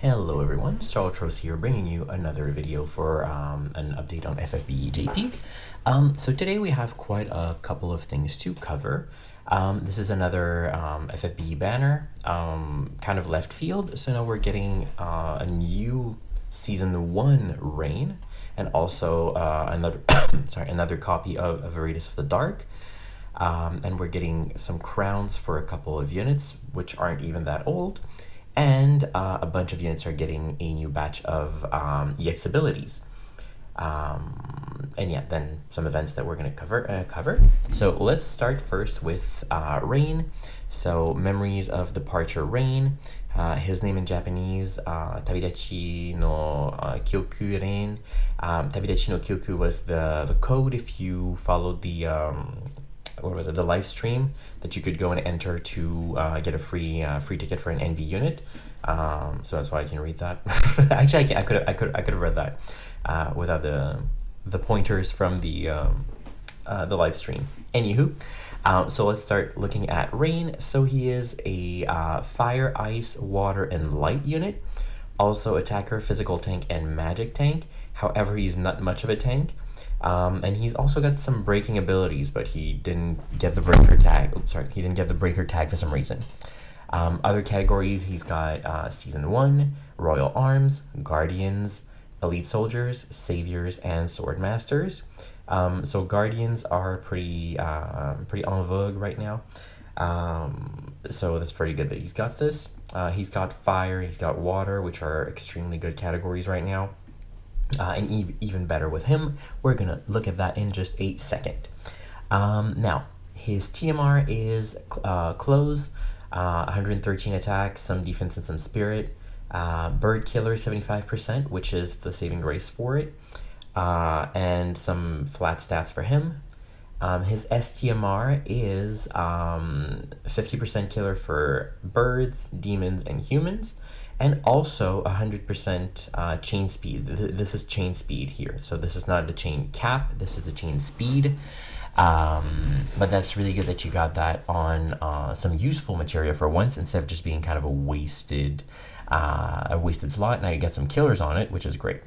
Hello everyone, Startros here bringing you another video for an update on FFBE JP. So today we have quite a couple of things to cover. This is another FFBE banner, kind of left field. So now we're getting a new Season 1 Rain and also another another copy of Veritas of the Dark. And we're getting some crowns for a couple of units, which aren't even that old. And a bunch of units are getting a new batch of EX abilities. And yeah, then some events that we're going to cover. So let's start first with Rain. So Memories of Departure Rain. His name in Japanese, Tabidachi no Kyoku Rain. Tabidachi no Kyoku was the code if you followed the what was it, the live stream that you could go and enter to get a free ticket for an NV unit. So that's why I can read that. Actually, I could have read that without the pointers from the live stream. Anywho, so let's start looking at Rain. So he is a fire, ice, water, and light unit. Also attacker, physical tank, and magic tank. However, he's not much of a tank. And he's also got some breaking abilities, but he didn't get the breaker tag. He didn't get the breaker tag for some reason. Other categories, he's got Season 1, Royal Arms, Guardians, Elite Soldiers, Saviors, and Sword Masters. So Guardians are pretty en vogue right now. So that's pretty good that he's got this. He's got Fire, he's got Water, which are extremely good categories right now. And even better with him. We're gonna look at that in just a second. Now, his TMR is Close, 113 attacks, some defense and some spirit. Bird Killer 75%, which is the saving grace for it. And some flat stats for him. His STMR is 50% killer for birds, demons, and humans. And also 100% chain speed. This is chain speed here. So this is not the chain cap, this is the chain speed. But that's really good that you got that on some useful material for once, instead of just being kind of a wasted slot. Now you get some killers on it, which is great.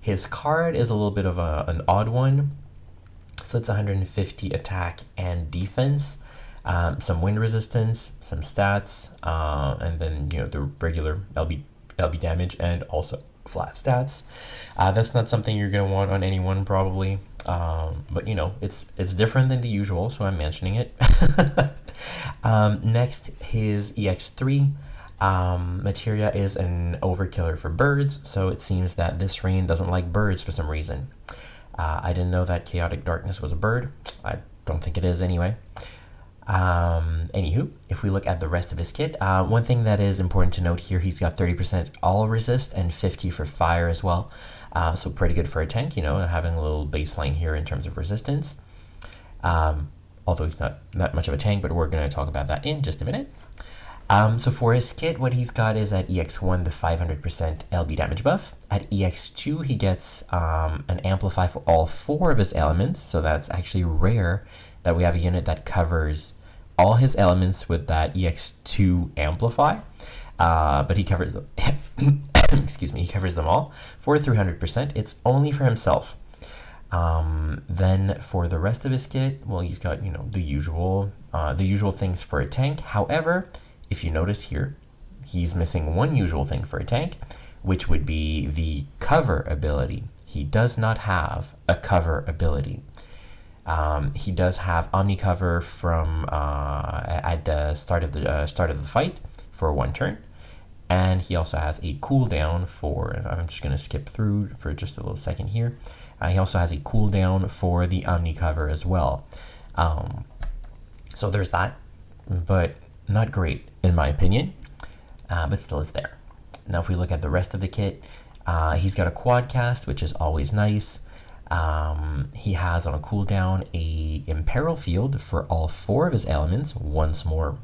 His card is a little bit of an odd one. So it's 150 attack and defense. Some wind resistance, some stats, and then the regular LB damage and also flat stats. That's not something you're gonna want on anyone probably, but it's different than the usual, so I'm mentioning it. Next, his EX3 materia is an overkiller for birds, so it seems that this Rain doesn't like birds for some reason. I didn't know that Chaotic Darkness was a bird. I don't think it is anyway. Anywho, if we look at the rest of his kit, one thing that is important to note here, he's got 30% all resist and 50 for fire as well. So pretty good for a tank, having a little baseline here in terms of resistance. Although he's not much of a tank, but we're going to talk about that in just a minute. So for his kit, what he's got is at EX1, the 500% LB damage buff. At EX2, he gets an amplify for all 4 of his elements. So that's actually rare that we have a unit that covers all his elements with that EX2 amplify. But he covers them. Excuse me, he covers them all for 300%. It's only for himself. Then for the rest of his kit, well, he's got the usual things for a tank. However, if you notice here, he's missing one usual thing for a tank, which would be the cover ability. He does not have a cover ability. He does have omnicover from at the start of the fight for 1 turn, and he also has a cooldown for. I'm just going to skip through for just a little second here. He also has a cooldown for the omnicover as well. So there's that, but not great in my opinion, but still it's there. Now if we look at the rest of the kit, he's got a quad cast, which is always nice. He has on a cooldown a Imperil Field for all 4 of his elements. Once more,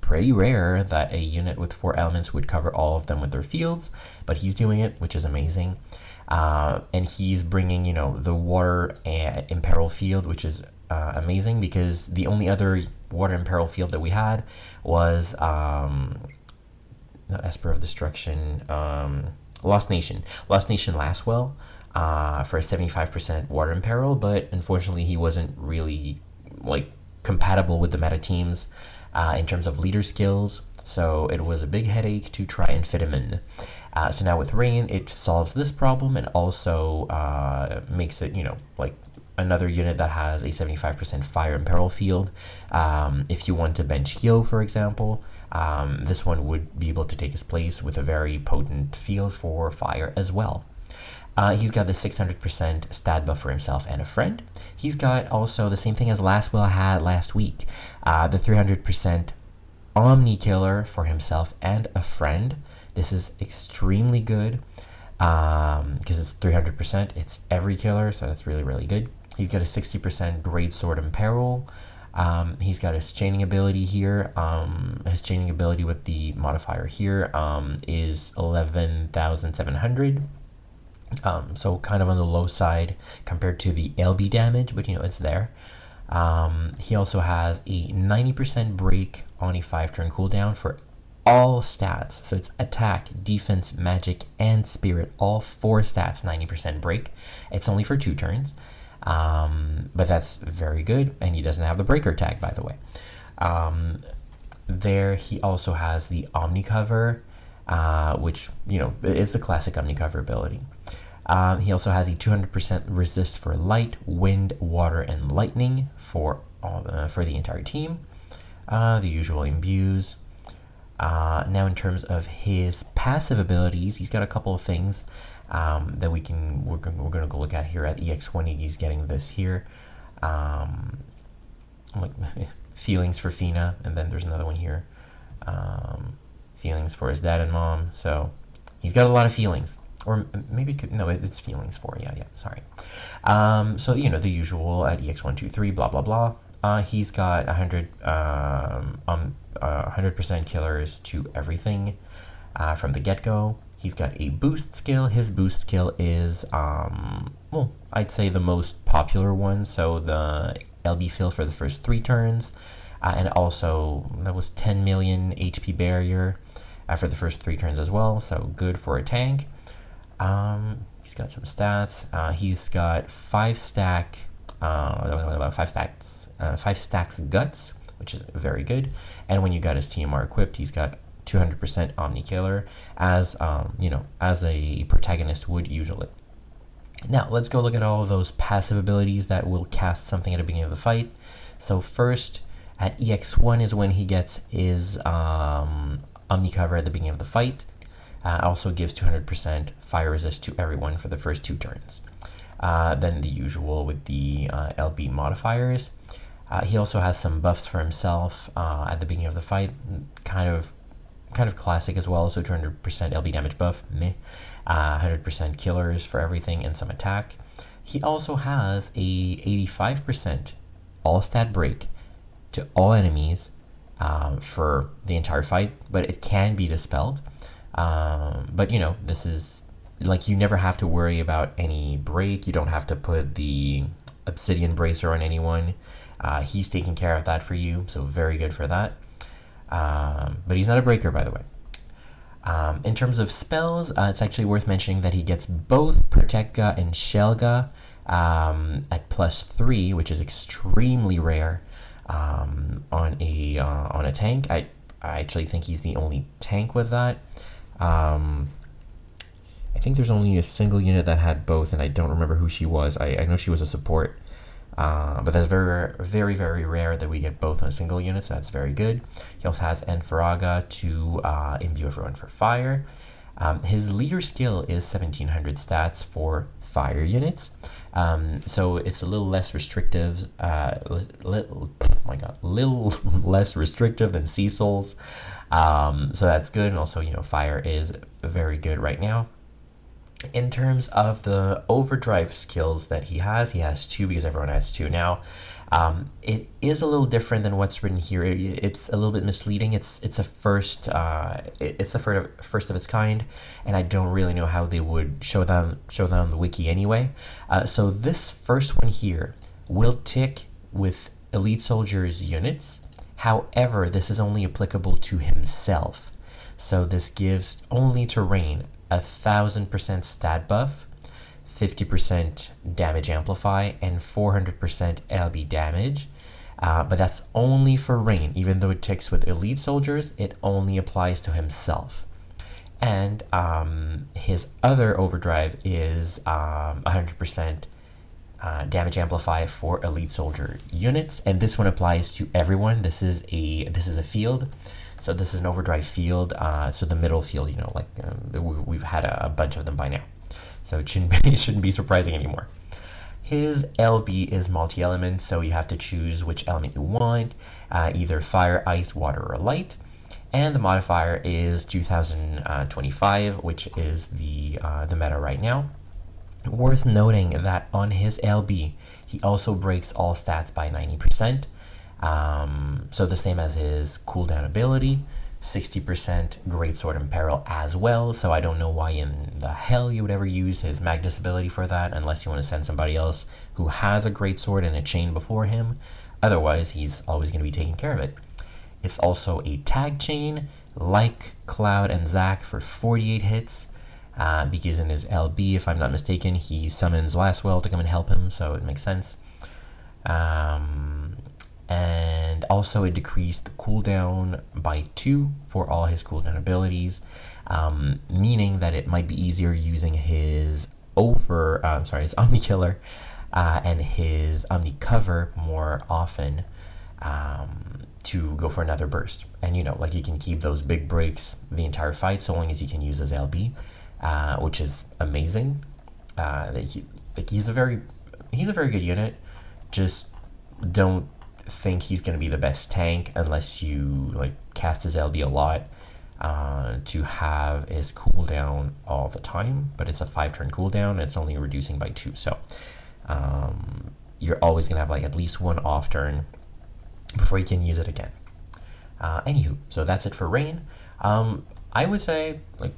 pretty rare that a unit with 4 elements would cover all of them with their fields, but he's doing it, which is amazing. And he's bringing the water Imperil Field, which is amazing, because the only other water Imperil Field that we had was not Esper of Destruction, Lost Nation. Lost Nation lasts well for a 75% water imperil, but unfortunately he wasn't really like compatible with the meta teams in terms of leader skills, so it was a big headache to try and fit him in. So now with Rain, it solves this problem and also makes it, like another unit that has a 75% fire and peril field. If you want to bench Hyo, for example, this one would be able to take his place with a very potent field for fire as well. He's got the 600% stat buff for himself and a friend. He's got also the same thing as Lastwell had last week, the 300% Omni Killer for himself and a friend. This is extremely good because it's 300%. It's every killer, so that's really, really good. He's got a 60% Great Sword Imperil. He's got his chaining ability here. His chaining ability with the modifier here is 11,700. So kind of on the low side compared to the LB damage, but it's there. He also has a 90% break on a 5-turn cooldown for all stats. So it's attack, defense, magic, and spirit. All 4 stats, 90% break. It's only for 2 turns. But that's very good. And he doesn't have the breaker tag, by the way. There he also has the omnicover, which, is the classic omnicover ability. He also has a 200% resist for light, wind, water, and lightning for the entire team. The usual imbues. Now in terms of his passive abilities, he's got a couple of things that we're going to go look at here at EX1. He's getting this here, like feelings for Fina, and then there's another one here, feelings for his dad and mom. So he's got a lot of feelings. Or maybe it's feelings for, sorry. So, the usual at EX1, 2, 3, blah, blah, blah. He's got 100% killers to everything from the get-go. He's got a boost skill. His boost skill is, I'd say the most popular one. So the LB fill for the first 3 turns. And also, that was 10 million HP barrier for the first 3 turns as well. So good for a tank. He's got some stats. He's got 5 stacks guts, which is very good. And when you got his TMR equipped, he's got 200% Omni Killer, as as a protagonist would usually. Now let's go look at all of those passive abilities that will cast something at the beginning of the fight. So first, at EX1 is when he gets his Omni Cover at the beginning of the fight. Also gives 200% fire resist to everyone for the first 2 turns. Then the usual with the LB modifiers. He also has some buffs for himself at the beginning of the fight, kind of classic as well. So 200% LB damage buff, 100% killers for everything, and some attack. He also has a 85% all stat break to all enemies for the entire fight, but it can be dispelled. But this is like, you never have to worry about any break. You don't have to put the obsidian bracer on anyone. He's taking care of that for you, so very good for that. But he's not a breaker, by the way. In terms of spells, it's actually worth mentioning that he gets both Protectga and Shelga at +3, which is extremely rare on a tank. I actually think he's the only tank with that. I think there's only a single unit that had both, and I don't remember who she was. I know she was a support, but that's very, very, very rare that we get both on a single unit, so that's very good. He also has Enfaraga to imbue everyone for fire. His leader skill is 1700 stats for fire units, so it's a little less restrictive. Little less restrictive than Cecil's. So that's good, and also fire is very good right now. In terms of the overdrive skills that he has 2 because everyone has 2 now. It is a little different than what's written here. It's a little bit misleading. It's a first of its kind, and I don't really know how they would show that on the wiki anyway. So this first one here will tick with elite soldiers units. However, this is only applicable to himself. So this gives only to Rain 1000% stat buff, 50% damage amplify, and 400% LB damage. But that's only for Rain. Even though it ticks with elite soldiers, it only applies to himself. And his other overdrive is 100% damage amplify for elite soldier units, and this one applies to everyone. This is a field, so this is an overdrive field. So the middle field, you know, like we've had a bunch of them by now, so it shouldn't be surprising anymore. His LB is multi-element, so you have to choose which element you want, either fire, ice, water, or light. And the modifier is 2025, which is the meta right now. Worth noting that on his LB, he also breaks all stats by 90%. So the same as his cooldown ability, 60% Greatsword and Peril as well. So I don't know why in the hell you would ever use his Magnus ability for that, unless you want to send somebody else who has a Greatsword and a chain before him. Otherwise, he's always going to be taking care of it. It's also a tag chain, like Cloud and Zack, for 48 hits. Because in his LB, if I'm not mistaken, he summons Lastwell to come and help him, so it makes sense. And also it decreased the cooldown by 2 for all his cooldown abilities, meaning that it might be easier using his his Omnikiller and his Omnicover more often to go for another burst. And you know, like, you can keep those big breaks the entire fight so long as you can use his LB. Which is amazing. He's a very good unit. Just don't think he's going to be the best tank unless you like cast his LB a lot to have his cooldown all the time. But it's a 5-turn cooldown, and it's only reducing by 2. So you're always going to have like at least one off turn before you can use it again. Anywho, so that's it for Rain. I would say, like,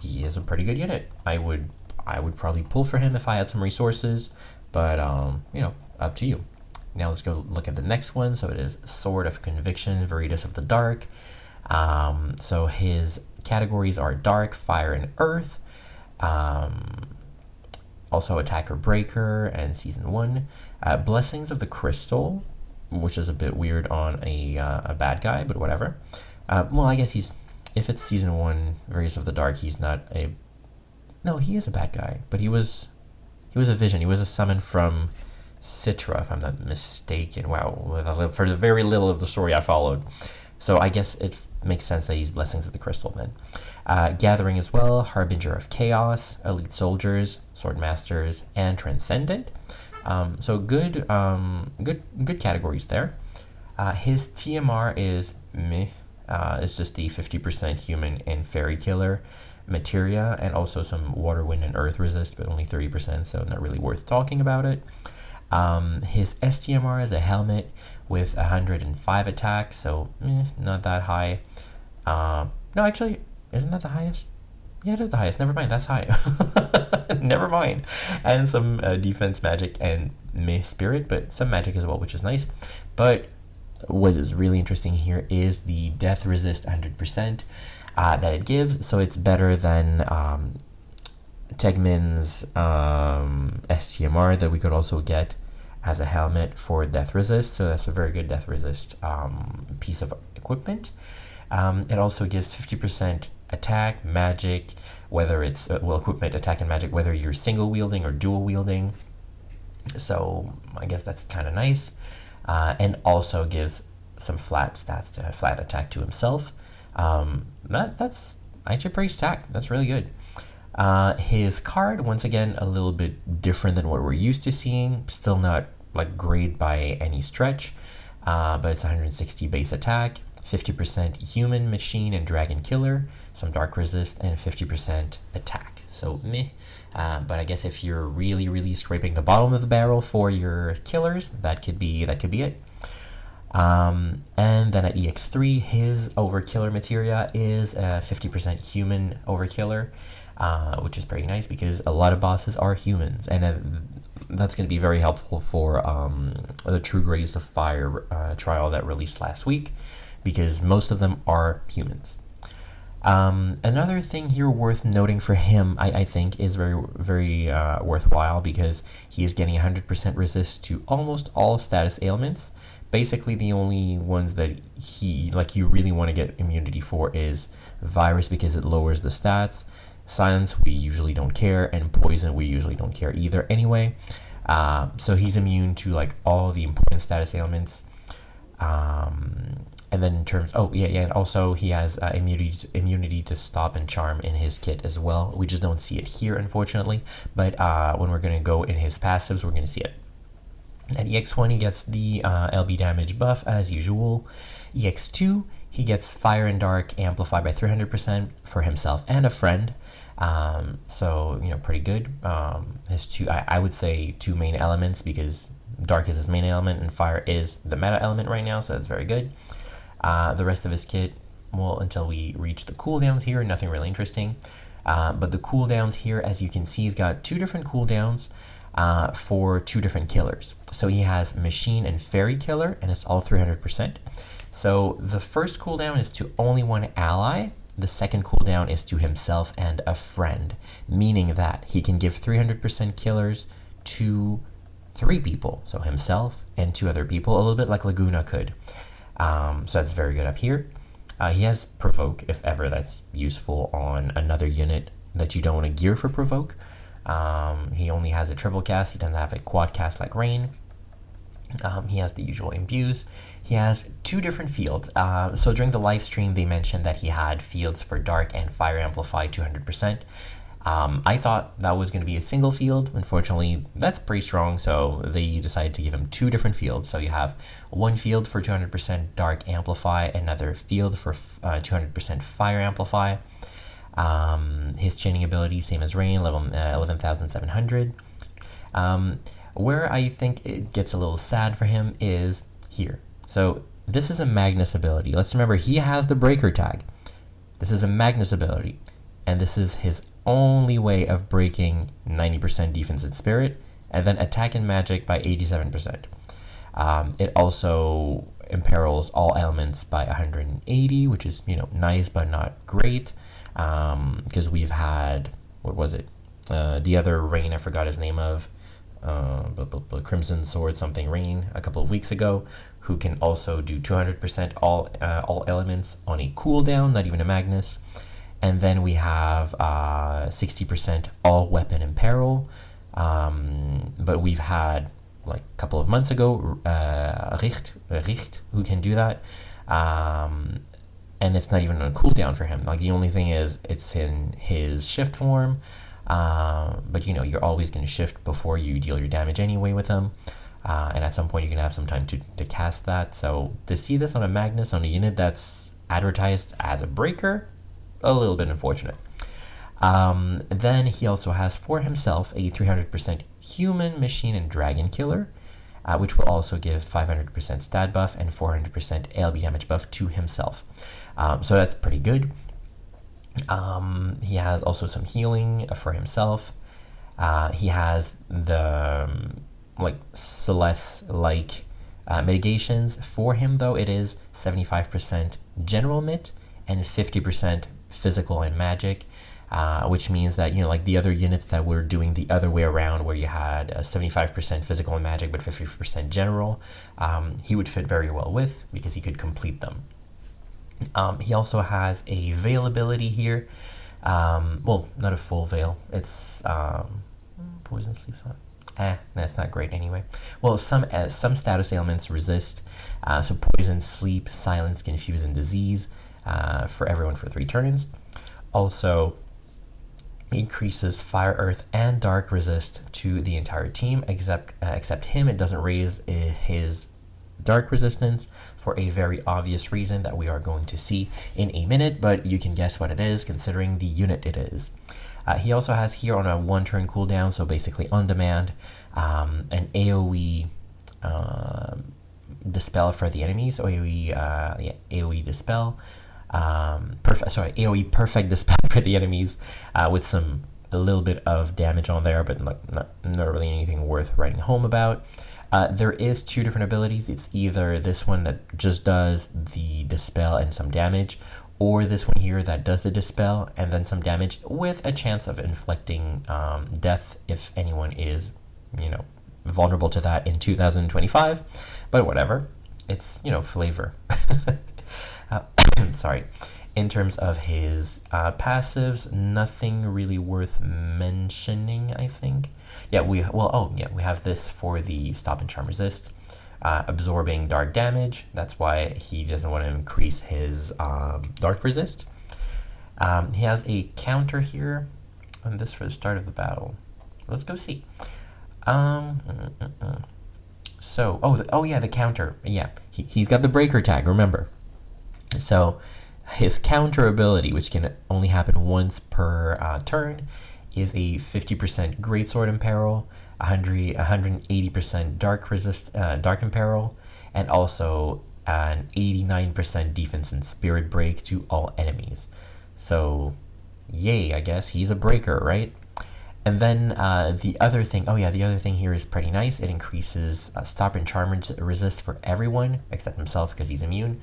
he is a pretty good unit. I would probably pull for him if I had some resources, but you know, up to you. Now let's go look at the next one. So it is Sword of Conviction, Veritas of the Dark. So his categories are Dark, Fire, and Earth. Also Attacker, Breaker, and Season 1. Blessings of the Crystal, which is a bit weird on a bad guy, but whatever. Well, I guess if it's Season 1, Veritas of the Dark, he's not a... No, he is a bad guy, but he was a vision. He was a summon from Citra, if I'm not mistaken. Wow, for the very little of the story I followed. So I guess it makes sense that he's Blessings of the Crystal then. Gathering as well, Harbinger of Chaos, Elite Soldiers, Sword Masters, and Transcendent. So good categories there. His TMR is meh. It's just the 50% human and fairy killer materia, and also some water, wind, and earth resist, but only 30%, so not really worth talking about it. His STMR is a helmet with 105 attack, so not that high. No, actually, isn't that the highest? Yeah, it is the highest. Never mind, that's high. Never mind. And some defense magic and spirit, but some magic as well, which is nice. But what is really interesting here is the death resist 100% that it gives. So it's better than Tegmin's STMR that we could also get as a helmet for death resist. So that's a very good death resist piece of equipment. It also gives 50% attack, magic, whether it's equipment, attack, and magic, whether you're single wielding or dual wielding. So I guess that's kind of nice. And also gives some flat stats to flat attack to himself. That's actually pretty stacked. That's really good. His card, once again, a little bit different than what we're used to seeing. Still not like great by any stretch, but it's 160 base attack, 50% human, machine, and dragon killer, some dark resist, and 50% attack. So meh. But I guess if you're really scraping the bottom of the barrel for your killers, that could be it. And then at EX3, his overkiller materia is 50% human overkiller, which is pretty nice because a lot of bosses are humans, and that's going to be very helpful for the True Grace of Fire trial that released last week, because most of them are humans. Another thing here worth noting for him, I think, is very worthwhile because he is getting 100% resist to almost all status ailments. Basically, the only ones that you really want to get immunity for is virus because it lowers the stats. Silence, we usually don't care, and poison, we usually don't care either anyway. So he's immune to like all the important status ailments. And then in terms, and also he has immunity to stop and charm in his kit as well. We just don't see it here, unfortunately. But when we're going to go in his passives, we're going to see it. At EX1, he gets the LB damage buff as usual. EX2, he gets Fire and Dark amplified by 300% for himself and a friend. So, pretty good. His two, I would say, two main elements because Dark is his main element and Fire is the meta element right now, so that's very good. The rest of his kit, well, until we reach the cooldowns here, nothing really interesting. But the cooldowns here, as you can see, he's got two different cooldowns for two different killers. So he has Machine and Fairy Killer, and it's all 300%. So the first cooldown is to only one ally. The second cooldown is to himself and a friend, meaning that he can give 300% killers to 3 people, so himself and 2 other people, a little bit like Laguna could. So that's very good up here. He has Provoke, if ever that's useful on another unit that you don't want to gear for Provoke. He only has a triple cast, he doesn't have a quad cast like Rain. He has the usual imbues. He has 2 different fields. So during the live stream, they mentioned that he had fields for Dark and Fire Amplify 200%. I thought that was going to be a single field. Unfortunately, that's pretty strong, so they decided to give him 2 different fields. So you have one field for 200% Dark Amplify, another field for 200% Fire Amplify. His chaining ability, same as Rain, level 11,700. Where I think it gets a little sad for him is here. So this is a Magnus ability. Let's remember, he has the Breaker tag. This is a Magnus ability, and this is his only way of breaking 90% defense and spirit, and then attack and magic by 87%. It also imperils all elements by 180, which is nice but not great, because we've had, what was it, the other Rain, I forgot his name of, Crimson Sword something Rain a couple of weeks ago, who can also do 200% all elements on a cooldown, not even a Magnus. And then we have 60% all weapon imperil, but we've had like a couple of months ago Richt who can do that, and it's not even on a cooldown for him. Like the only thing is it's in his shift form, but you're always going to shift before you deal your damage anyway with him, and at some point you're going to have some time to cast that. So to see this on a Magnus, on a unit that's advertised as a breaker, a little bit unfortunate. Then he also has for himself a 300% human, machine, and dragon killer, which will also give 500% stat buff and 400% ALB damage buff to himself. So that's pretty good. He has also some healing for himself. He has the Celeste-like mitigations. For him, though, it is 75% general mit and 50% physical and magic, which means that like the other units that were doing the other way around, where you had 75% physical and magic but 50% general, he would fit very well with, because he could complete them. He also has a veil ability here. Well, not a full veil. It's poison sleep. That's not great anyway. Well, some status ailments resist. So poison, sleep, silence, confuse, and disease for everyone for 3 turns. Also increases fire, earth, and dark resist to the entire team, except him. It doesn't raise his dark resistance for a very obvious reason that we are going to see in a minute, but you can guess what it is considering the unit it is. He also has here on a 1-turn cooldown, so basically on demand, an AoE dispel for the enemies, AoE dispel. AoE perfect dispel for the enemies, with a little bit of damage on there, but not really anything worth writing home about. There is 2 different abilities. It's either this one that just does the dispel and some damage, or this one here that does the dispel, and then some damage with a chance of inflicting death if anyone is, vulnerable to that in 2025. But whatever, it's, flavor. Sorry. In terms of his passives, nothing really worth mentioning, I think. We have this for the stop and charm resist. Absorbing dark damage. That's why he doesn't want to increase his dark resist. He has a counter here, and this for the start of the battle. Let's go see. The counter. Yeah, he's got the breaker tag, remember. So his counter ability, which can only happen once per turn, is a 50% Greatsword Imperil, 180% Dark Imperil, and also an 89% defense and Spirit Break to all enemies. So, yay, I guess. He's a breaker, right? And then the other thing here is pretty nice. It increases stop and charm resist for everyone except himself because he's immune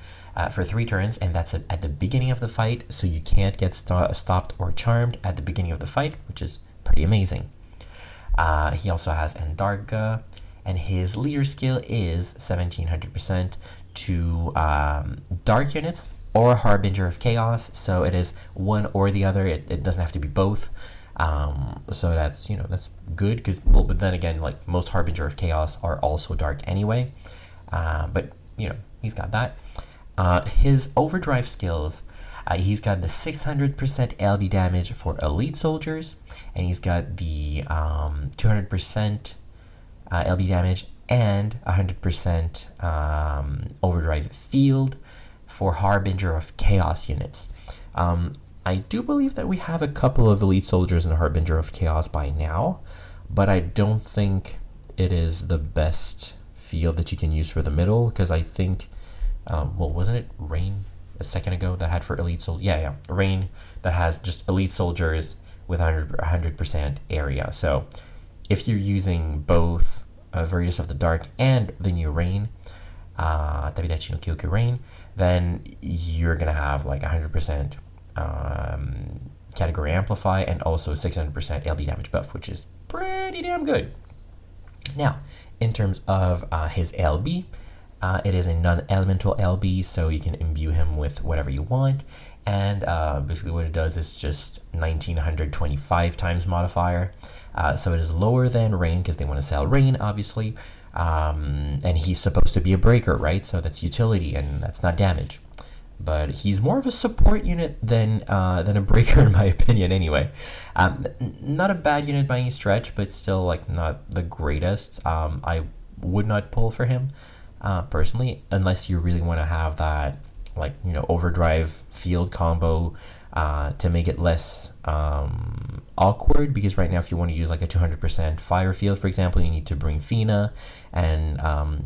for 3 turns, and that's at the beginning of the fight, so you can't get stopped or charmed at the beginning of the fight, which is pretty amazing. He also has Andarga, and his leader skill is 1700% to dark units or Harbinger of Chaos, so it is one or the other. It doesn't have to be both. So that's good because, but then again, like most Harbinger of Chaos are also dark anyway. But he's got that. His overdrive skills, he's got the 600% LB damage for elite soldiers, and he's got the 200% LB damage and 100% overdrive field for Harbinger of Chaos units. I do believe that we have a couple of elite soldiers in Harbinger of Chaos by now, but I don't think it is the best field that you can use for the middle, because I think, wasn't it Rain a second ago that had for elite soldiers? Yeah, Rain that has just elite soldiers with 100% area. So if you're using both Veritas of the Dark and the new Rain, Tabidachi no Kyoku Rain, then you're going to have like 100% category amplify and also 600% LB damage buff, which is pretty damn good. Now, in terms of his LB, it is a non-elemental LB, so you can imbue him with whatever you want, and basically what it does is just 1925 times modifier, so it is lower than Rain because they want to sell Rain, obviously, and he's supposed to be a breaker, right? So that's utility and that's not damage. But he's more of a support unit than a breaker, in my opinion, anyway. Not a bad unit by any stretch, but still like not the greatest. I would not pull for him personally, unless you really want to have that overdrive field combo to make it less awkward, because right now if you want to use like a 200% fire field, for example, you need to bring Fina, and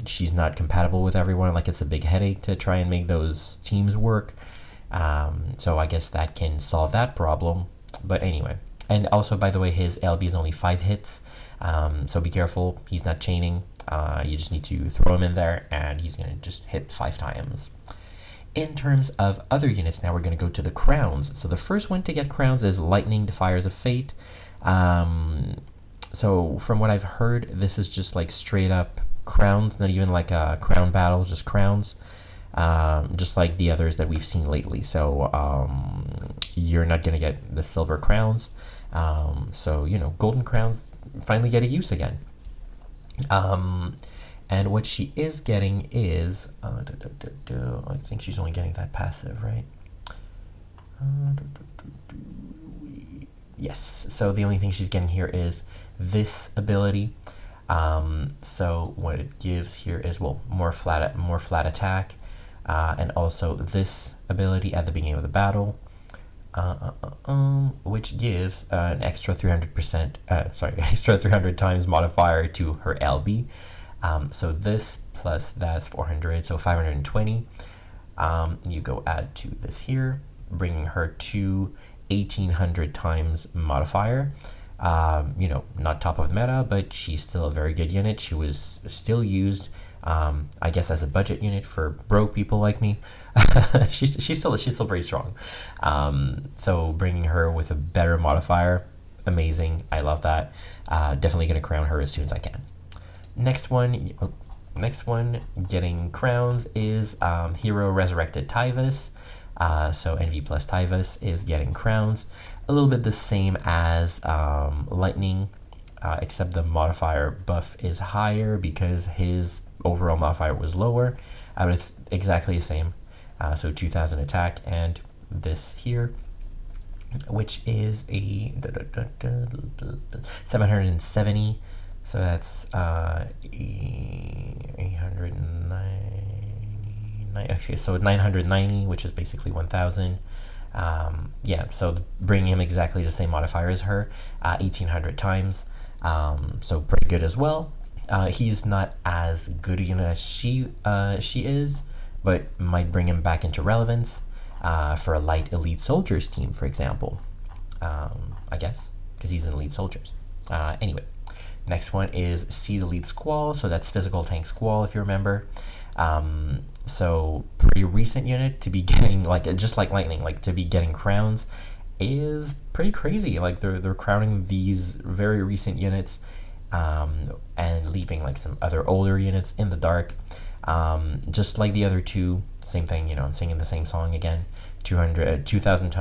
she's not compatible with everyone. Like, it's a big headache to try and make those teams work. So I guess that can solve that problem. But anyway, and also, by the way, his LB is only 5 hits, so be careful, he's not chaining. You just need to throw him in there and he's going to just hit 5 times. In terms of other units, now we're going to go to the crowns. So the first one to get crowns is Lightning Defiers of Fate. So from what I've heard, this is just like straight up crowns, not even like a crown battle, just crowns, just like the others that we've seen lately. So you're not going to get the silver crowns. So, golden crowns finally get a use again. And what she is getting is, I think she's only getting that passive, right? Yes, so the only thing she's getting here is this ability. So what it gives here is, more flat attack, and also this ability at the beginning of the battle, which gives an extra 300 times modifier to her LB. So this plus that's 400, so 520. You go add to this here, bringing her to 1800 times modifier. Not top of the meta, but she's still a very good unit. She was still used I guess as a budget unit for broke people like me, she's still pretty strong. So bringing her with a better modifier, amazing. I love that. Definitely gonna crown her as soon as I can. Next one getting crowns is Hero Resurrected Tyvus. So NV plus Tyvus is getting crowns. A little bit the same as Lightning, except the modifier buff is higher because his overall modifier was lower, but it's exactly the same. So 2000 attack, and this here, which is a 770. So that's 890. Actually, so 990, which is basically 1000. Yeah, so bringing him exactly the same modifier as her, 1800 times. So pretty good as well. He's not as good a unit as she is, but might bring him back into relevance for a light elite soldiers team, for example. I guess, because he's in elite soldiers. Anyway, next one is Seed Elite Squall. So that's physical tank Squall, if you remember. So pretty recent unit to be getting, like, just like Lightning, like to be getting crowns is pretty crazy. Like they're crowning these very recent units, and leaving like some other older units in the dark. Just like the other two, same thing, I'm singing the same song again. 2000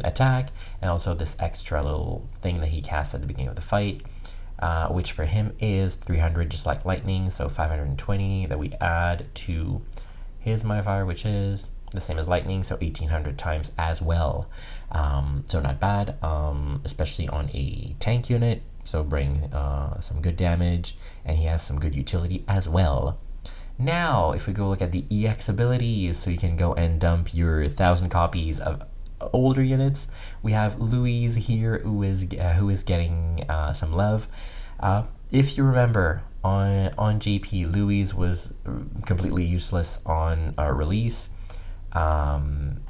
attack, and also this extra little thing that he casts at the beginning of the fight, which for him is 300, just like Lightning, so 520 that we add to his modifier, which is the same as Lightning, so 1800 times as well. So not bad, especially on a tank unit, so bring some good damage, and he has some good utility as well. Now, if we go look at the EX abilities, so you can go and dump your 1000 copies of older units, we have Louise here, who is getting some love. If you remember, on JP, Louise was completely useless on release, and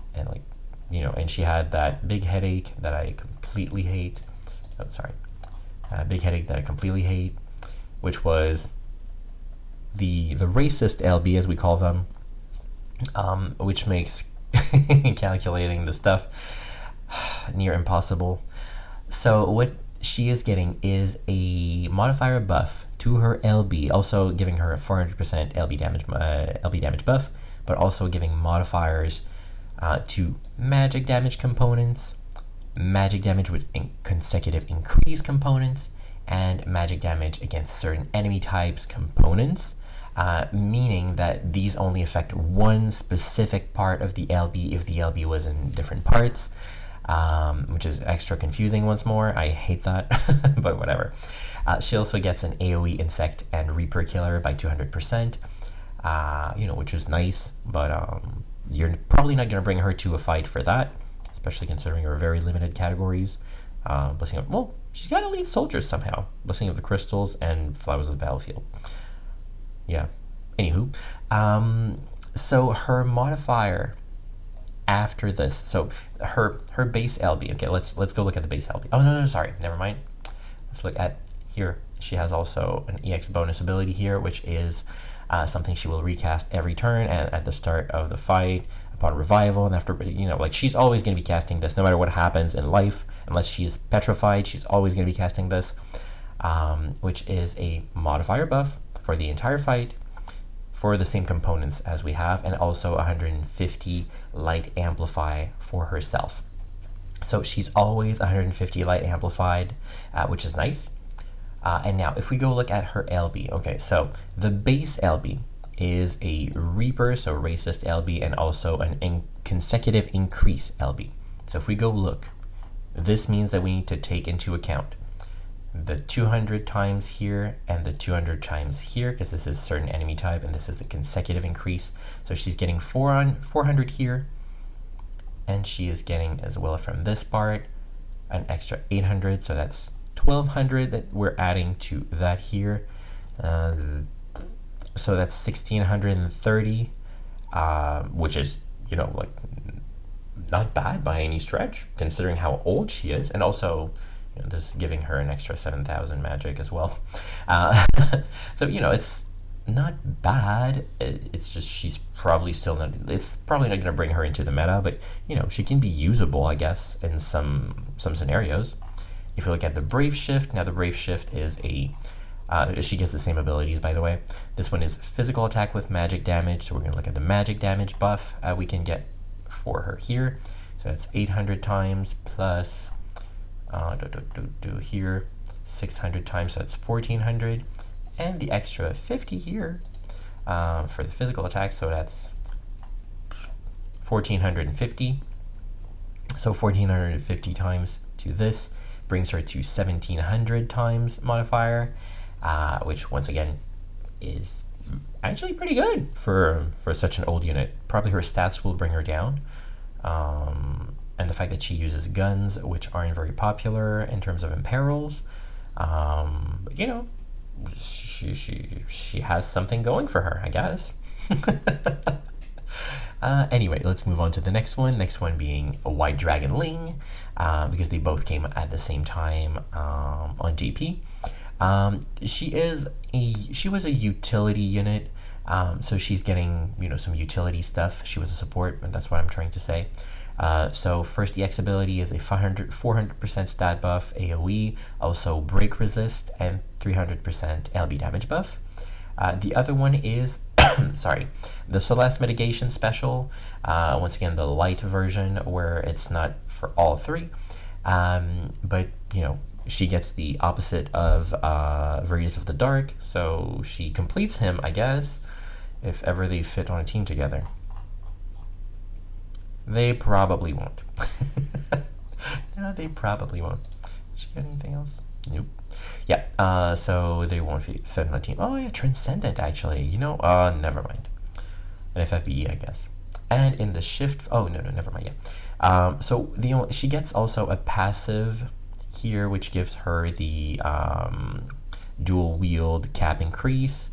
and she had that big headache that I completely hate. Oh, sorry, big headache that I completely hate, which was the racist LB, as we call them, which makes calculating the stuff near impossible. So what she is getting is a modifier buff to her LB, also giving her a 400% LB damage buff, but also giving modifiers to magic damage components, magic damage with consecutive increase components, and magic damage against certain enemy types components. Meaning that these only affect one specific part of the LB if the LB was in different parts, which is extra confusing once more. I hate that, but whatever. She also gets an AoE Insect and Reaper Killer by 200%, which is nice, but you're probably not going to bring her to a fight for that, especially considering her very limited categories. Blessing of, well, she's got elite soldiers somehow. Blessing of the Crystals and Flowers of the Battlefield. Yeah. Anywho, so her modifier after this, so her base LB. Okay, let's go look at the base LB. Oh no, sorry, never mind. Let's look at here. She has also an EX bonus ability here, which is something she will recast every turn and at the start of the fight upon revival, and after, like she's always going to be casting this no matter what happens in life, unless she is petrified. She's always going to be casting this, which is a modifier buff for the entire fight for the same components as we have, and also 150 light amplify for herself. So she's always 150 light amplified, which is nice. And now if we go look at her LB, okay, so the base LB is a Reaper, so racist LB, and also an consecutive increase LB. So if we go look, this means that we need to take into account the 200 times here and the 200 times here, because this is certain enemy type and this is the consecutive increase. So she's getting 400 here, and she is getting as well from this part an extra 800, so that's 1200 that we're adding to that here. So that's 1630, which is, like not bad by any stretch considering how old she is, and also this is giving her an extra 7,000 magic as well. So it's not bad. It's just she's probably still not. It's probably not going to bring her into the meta, but you know she can be usable, I guess, in some scenarios. If you look at the Brave Shift, now the Brave Shift is a she gets the same abilities, by the way. This one is physical attack with magic damage, so we're going to look at the magic damage buff we can get for her here. So that's 800 times plus here 600 times, so that's 1400, and the extra 50 here for the physical attack, so that's 1450. So 1450 times to this brings her to 1700 times modifier, which once again is actually pretty good for such an old unit. Probably her stats will bring her down. And the fact that she uses guns, which aren't very popular in terms of imperils, but you know, she has something going for her, I guess. Anyway, let's move on to the next one. Next one being a White Dragon Ling, because they both came at the same time on GP. She was a utility unit, so she's getting, you know, some utility stuff. She was a support, and that's what I'm trying to say. So first EX ability is a 400% stat buff AoE, also break resist, and 300% LB damage buff. The other one is sorry, the Celeste mitigation special. Once again, the light version where it's not for all three, but you know, she gets the opposite of Veritas of the Dark, so she completes him, I guess, if ever they fit on a team together. They probably won't. No, they probably won't. Did she get anything else? Nope. Yeah, so they won't fit on a team. Oh yeah, Transcendent actually. You know, never mind. An FFBE, I guess. And in the shift, oh no, never mind. Yeah. So she gets also a passive here, which gives her the dual wield cap increase,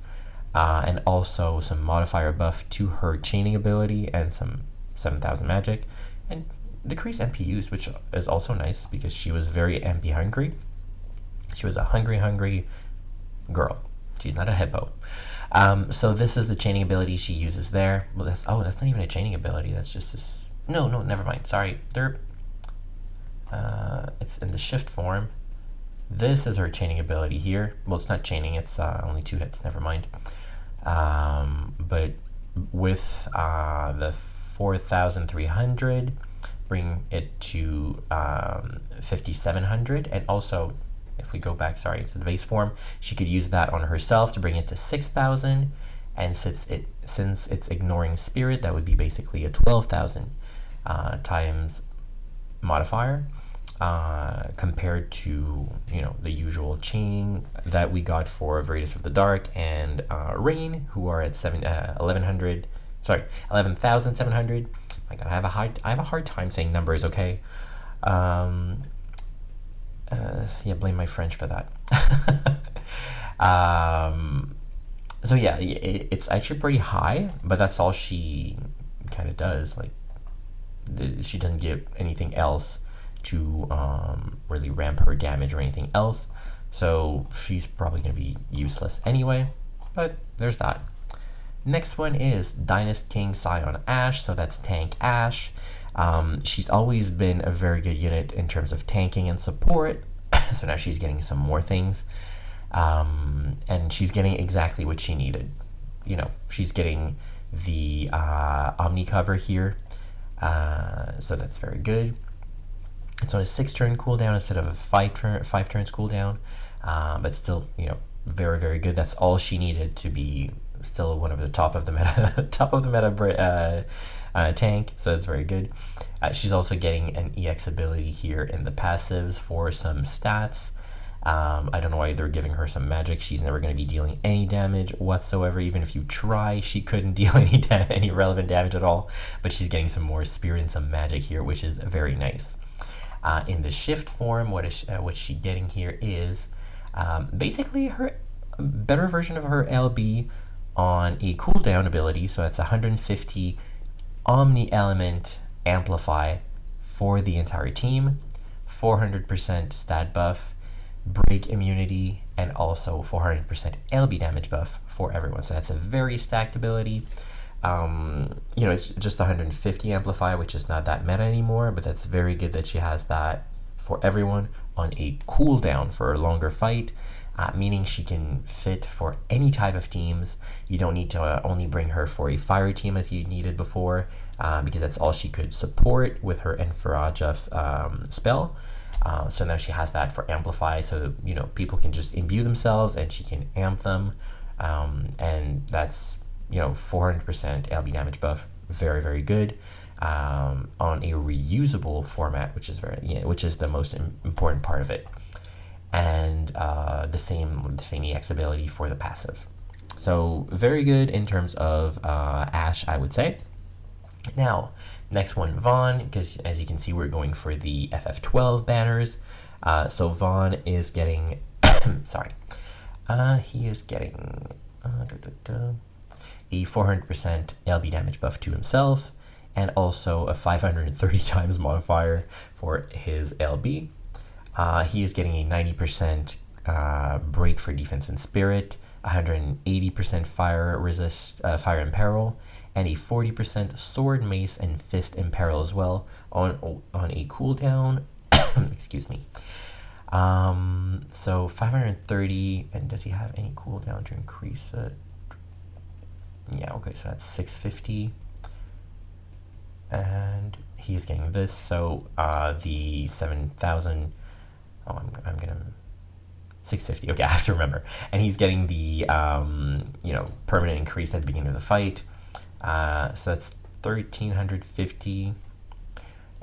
and also some modifier buff to her chaining ability and some 7,000 magic, and decrease MP use, which is also nice because she was very MP hungry. She was a hungry girl. She's not a hippo. So this is the chaining ability she uses there. Well, that's not even a chaining ability. That's just this. No, never mind. Sorry. It's in the shift form. This is her chaining ability here. Well, it's not chaining. It's only 2 hits. Never mind. But with the 4,300, bring it to 5,700, and also if we go back, sorry, to the base form, she could use that on herself to bring it to 6,000, and since it's ignoring spirit, that would be basically a 12,000 times modifier, compared to, you know, the usual chaining that we got for Veritas of the Dark and Rain, who are at 11,700. My God, I have a hard time saying numbers. Okay, yeah, blame my French for that. So yeah, it's actually pretty high, but that's all she kind of does. Like, she doesn't give anything else to really ramp her damage or anything else, so she's probably going to be useless anyway, but there's that. Next one is Dynast King Scion Ashe, so that's tank Ashe. She's always been a very good unit in terms of tanking and support, so now she's getting some more things, and she's getting exactly what she needed. You know, she's getting the omnicover here, so that's very good. It's on a 6-turn cooldown instead of a 5 turns cooldown, but still, you know, very good. That's all she needed to be still one of the top of the meta tank, so it's very good. She's also getting an EX ability here in the passives for some stats. I don't know why they're giving her some magic. She's never going to be dealing any damage whatsoever. Even if you try, she couldn't deal any relevant damage at all, but she's getting some more spirit and some magic here, which is very nice. In the shift form, what's she getting here is basically her better version of her LB on a cooldown ability, so that's 150 Omni Element Amplify for the entire team, 400% stat buff, break immunity, and also 400% LB damage buff for everyone. So that's a very stacked ability. It's just 150 amplify, which is not that meta anymore, but that's very good that she has that for everyone on a cooldown for a longer fight, meaning she can fit for any type of teams. You don't need to only bring her for a fire team as you needed before, because that's all she could support with her Enfraja spell. So now she has that for amplify, so people can just imbue themselves and she can amp them, and that's 400% LB damage buff, very, very good, on a reusable format, which is the most important part of it, and the same EX ability for the passive. So very good in terms of Ashe, I would say. Now, next one, Vaughn, because as you can see, we're going for the FF12 banners. So Vaughn is getting, sorry, he is getting a 400% LB damage buff to himself, and also a 530 times modifier for his LB. He is getting a 90% break for defense and spirit, 180% fire resist, fire imperil, and a 40% sword, mace, and fist imperil as well on a cooldown. Excuse me. So 530, and does he have any cooldown to increase it? Yeah, okay, so that's 650, and he's getting this. So the 7,000. Oh, I'm gonna 650. Okay, I have to remember. And he's getting the permanent increase at the beginning of the fight. So that's 1,350,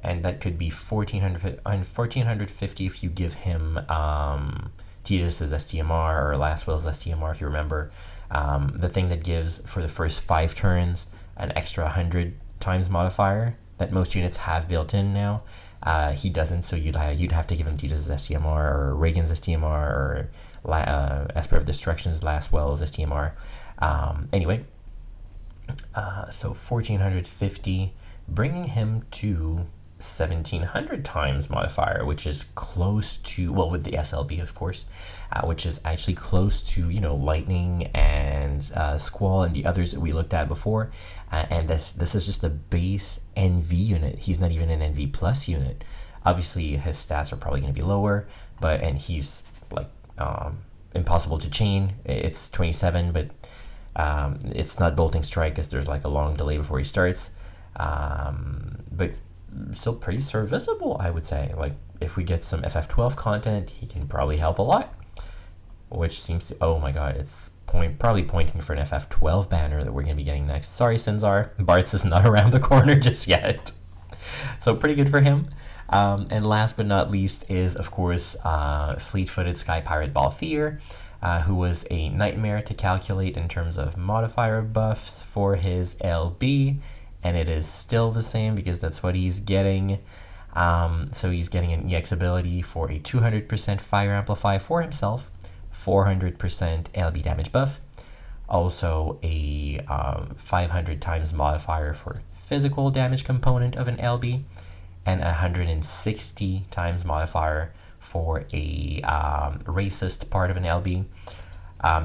and that could be 1,450 if you give him Tidus's STMR or Last Will's STMR, if you remember. The thing that gives for the first 5 turns an extra 100 times modifier that most units have built in now. He doesn't, so you'd have to give him Tidus's STMR or Reagan's STMR or Esper of Destruction's Last Will's STMR. Anyway, so 1,450, bringing him to 1,700 times modifier, which is close to, well, with the SLB of course, which is actually close to Lightning and Squall and the others that we looked at before. And this is just a base NV unit. He's not even an NV plus unit. Obviously his stats are probably going to be lower, and he's like impossible to chain. It's 27, but it's not bolting strike because there's like a long delay before he starts, but still pretty serviceable, I would say. Like, if we get some FF12 content, he can probably help a lot, which seems to, oh my god, it's probably pointing for an FF12 banner that we're going to be getting next. Sorry, Sinzar, Bartz is not around the corner just yet. So pretty good for him. And last but not least is, of course, fleet-footed Sky Pirate Balthier, who was a nightmare to calculate in terms of modifier buffs for his LB, and it is still the same because that's what he's getting. So he's getting an EX ability for a 200% fire amplify for himself, 400% LB damage buff, also a 500 times modifier for physical damage component of an LB, and 160 times modifier for a racist part of an LB.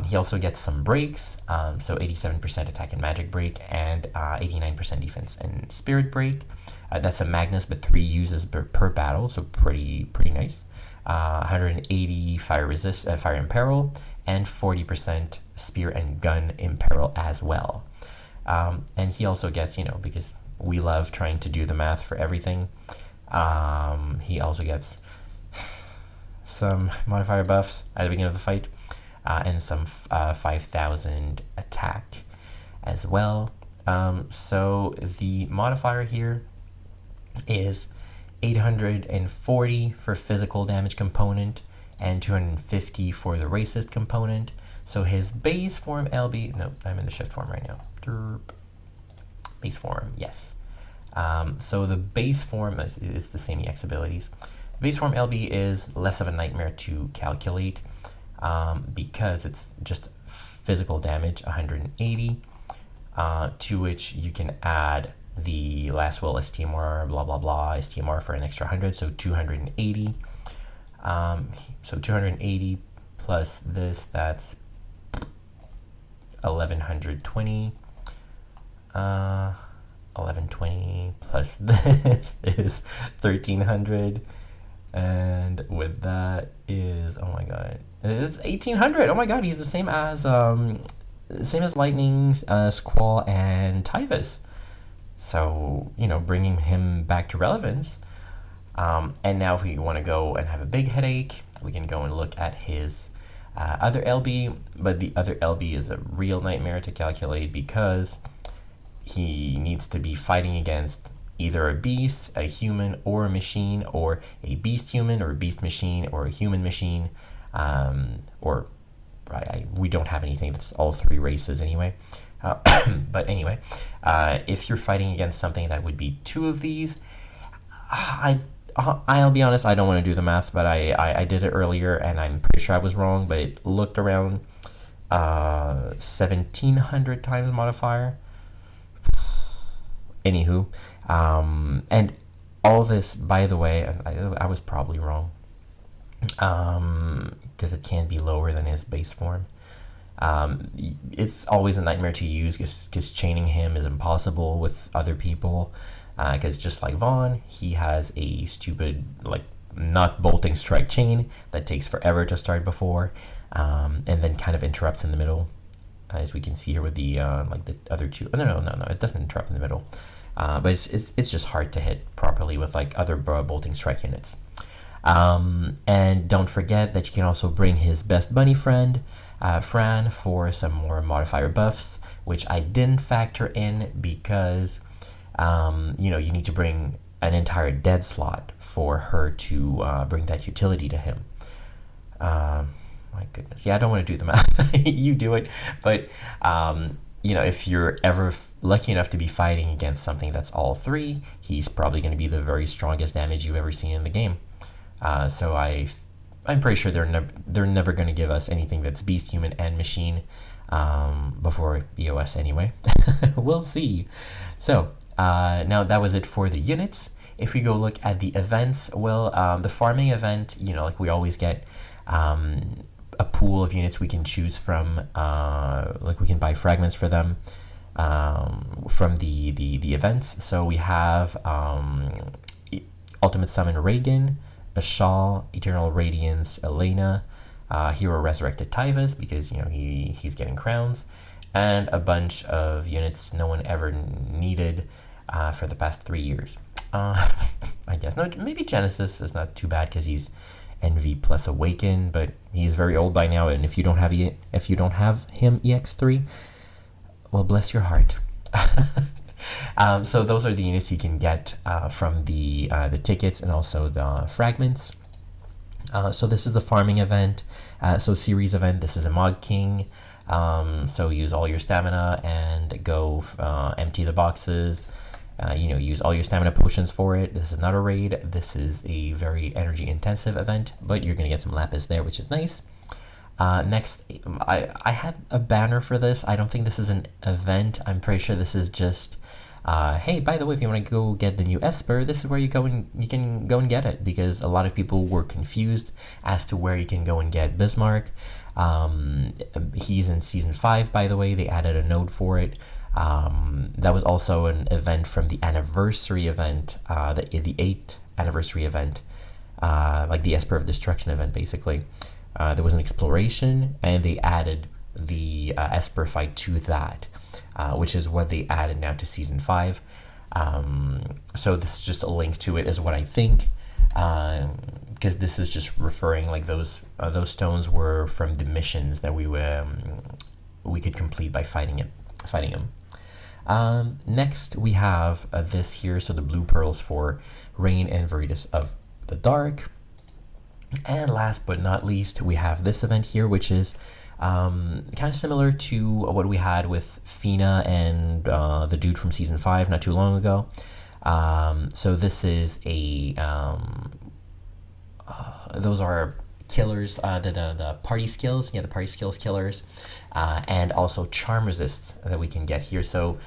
He also gets some breaks, so 87% attack and magic break, and 89% defense and spirit break. That's a Magnus, but 3 uses per battle, so pretty nice. 180 fire resist, fire imperil, and 40% spear and gun imperil as well. And he also gets, because we love trying to do the math for everything, he also gets some modifier buffs at the beginning of the fight, and some 5,000 attack as well. So the modifier here is 840 for physical damage component and 250 for the racist component. So his base form LB, no, I'm in the shift form right now. Base form, yes. So the base form is the same EX abilities. Base form LB is less of a nightmare to calculate, because it's just physical damage, 180, to which you can add the Last Will STMR, blah blah blah, STMR for an extra 100, so 280. So 280 plus this, that's 1120. 1120 plus this is 1300, and with that is, oh my god, it's 1800. Oh my god, he's the same as Lightning, Squall, and Tyvis. So, you know, bringing him back to relevance. And now if we want to go and have a big headache, we can go and look at his other LB, but the other LB is a real nightmare to calculate because he needs to be fighting against either a beast, a human, or a machine, or a beast human, or a beast machine, or a human machine, or we don't have anything that's all three races anyway. But anyway, if you're fighting against something that would be two of these, I'll be honest, I don't want to do the math, but I did it earlier, and I'm pretty sure I was wrong, but it looked around 1,700 times modifier. Anywho, and all this, by the way, I was probably wrong, because it can't be lower than his base form. It's always a nightmare to use because chaining him is impossible with other people, because just like Vaughn, he has a stupid, like, not bolting strike chain that takes forever to start before, and then kind of interrupts in the middle, as we can see here with the like the other two. No, it doesn't interrupt in the middle, but it's just hard to hit properly with like other bolting strike units. And don't forget that you can also bring his best bunny friend, Fran, for some more modifier buffs, which I didn't factor in because you know, you need to bring an entire dead slot for her to bring that utility to him. My goodness. Yeah, I don't want to do the math. You do it. But, you know, if you're ever lucky enough to be fighting against something that's all three, he's probably going to be the very strongest damage you've ever seen in the game. So I'm pretty sure they're never going to give us anything that's beast, human, and machine before EOS anyway. We'll see. So now that was it for the units. If we go look at the events, well, the farming event, you know, like we always get a pool of units we can choose from, like we can buy fragments for them from the events. So we have Ultimate Summon Reagan, Ashal, Eternal Radiance Elena, Hero Resurrected Tyvis, because, you know, he's getting crowns, and a bunch of units no one ever needed for the past 3 years. I guess. No, maybe Genesis is not too bad because he's Envy plus Awaken, but he's very old by now, and if you don't have him EX3, well, bless your heart. So those are the units you can get from the tickets and also the fragments. So this is the farming event. So series event. This is a Mog King. So use all your stamina and go empty the boxes. You know, use all your stamina potions for it. This is not a raid. This is a very energy intensive event, but you're gonna get some lapis there, which is nice. Next, I had a banner for this. I don't think this is an event. I'm pretty sure this is just, hey, by the way, if you want to go get the new Esper, this is where you can go and get it, because a lot of people were confused as to where you can go and get Bismarck. He's in season 5, by the way. They added a node for it. That was also an event from the anniversary event, the 8th anniversary event, like the Esper of Destruction event, basically. There was an exploration, and they added the Esper fight to that, which is what they added now to season 5. So this is just a link to it, is what I think, because this is just referring, like, those stones were from the missions that we could complete by fighting him. Next we have this here, so the blue pearls for Rain and Veritas of the Dark. And last but not least, we have this event here, which is kind of similar to what we had with Fina and the dude from season 5 not too long ago. So this is a those are killers, the party skills, the party skills killers, and also charm resists that we can get here. So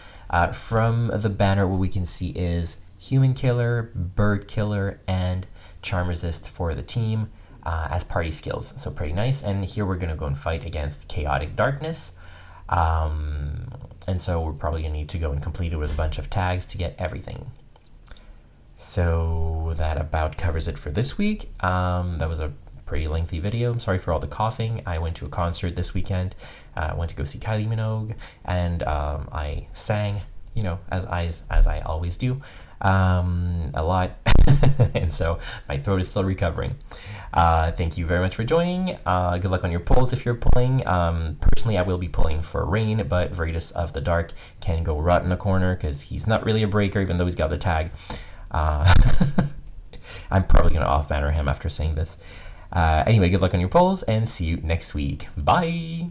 from the banner, what we can see is human killer, bird killer, and charm resist for the team. as party skills. So pretty nice. And here we're going to go and fight against Chaotic Darkness. And so we're probably going to need to go and complete it with a bunch of tags to get everything. So that about covers it for this week. That was a pretty lengthy video. I'm sorry for all the coughing. I went to a concert this weekend. I went to go see Kylie Minogue, and I sang, as I always do, a lot. And so my throat is still recovering. Thank you very much for joining. Good luck on your polls if you're pulling. Personally, I will be pulling for Rain, but Veritas of the Dark can go rot in a corner because he's not really a breaker, even though he's got the tag. I'm probably going to off-banner him after saying this. Anyway, good luck on your polls, and see you next week. Bye!